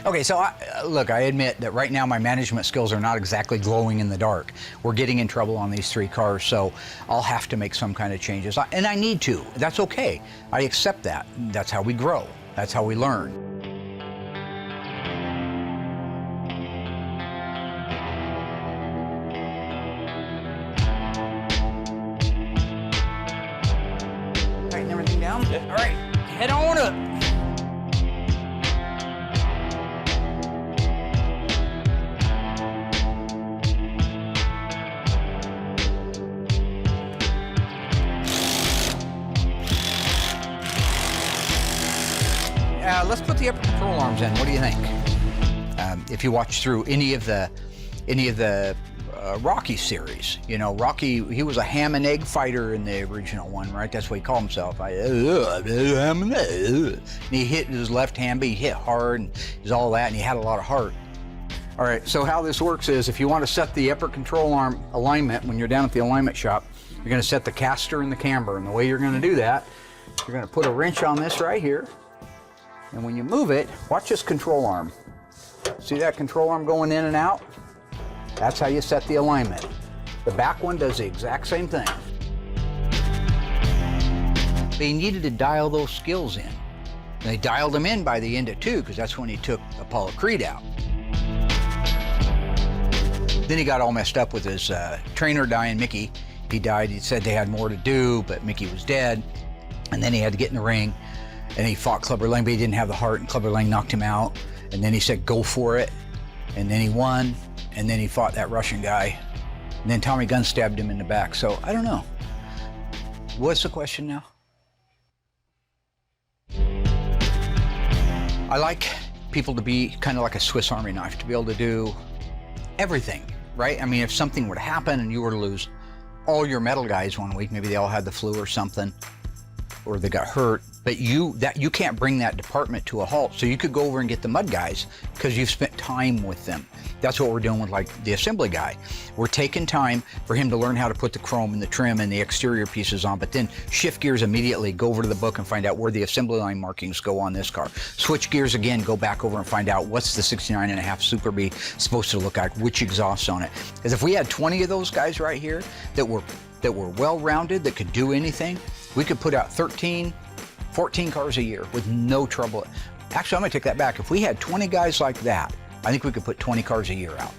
Okay, so look, I admit that right now my management skills are not exactly glowing in the dark. We're getting in trouble on these 3 cars, so I'll have to make some kind of changes. And I need to. That's okay. I accept that. That's how we grow. That's how we learn. Tighten everything down? Yeah. All right, head on up. Let's put the upper control arms in. What do you think? If you watch through any of the Rocky series, you know, Rocky, he was a ham and egg fighter in the original one, right? That's what he called himself. And he hit his left hand, but he hit hard and he's all that, and he had a lot of heart. All right, so how this works is if you want to set the upper control arm alignment when you're down at the alignment shop, you're going to set the caster and the camber. And the way you're going to do that, you're going to put a wrench on this right here. And when you move it, watch this control arm. See that control arm going in and out? That's how you set the alignment. The back one does the exact same thing. They needed to dial those skills in. And they dialed them in by the end of 2, because that's when he took Apollo Creed out. Then he got all messed up with his trainer dying, Mickey. He died. He said they had more to do, but Mickey was dead. And then he had to get in the ring. And he fought Clubber Lang, but he didn't have the heart, and Clubber Lang knocked him out. And then he said, go for it. And then he won. And then he fought that Russian guy. And then Tommy Gunn stabbed him in the back. So I don't know. What's the question now? I like people to be kind of like a Swiss Army knife, to be able to do everything, right? I mean, if something would happen and you were to lose all your metal guys one week, maybe they all had the flu or something, or they got hurt, but you can't bring that department to a halt. So you could go over and get the mud guys because you've spent time with them. That's what we're doing with like the assembly guy. We're taking time for him to learn how to put the chrome and the trim and the exterior pieces on, but then shift gears immediately, go over to the book and find out where the assembly line markings go on this car. Switch gears again, go back over and find out what's the 69.5 Super B supposed to look like, which exhaust on it. Because if we had 20 of those guys right here that were well-rounded, that could do anything, we could put out 13, 14 cars a year with no trouble. Actually, I'm gonna take that back. If we had 20 guys like that, I think we could put 20 cars a year out.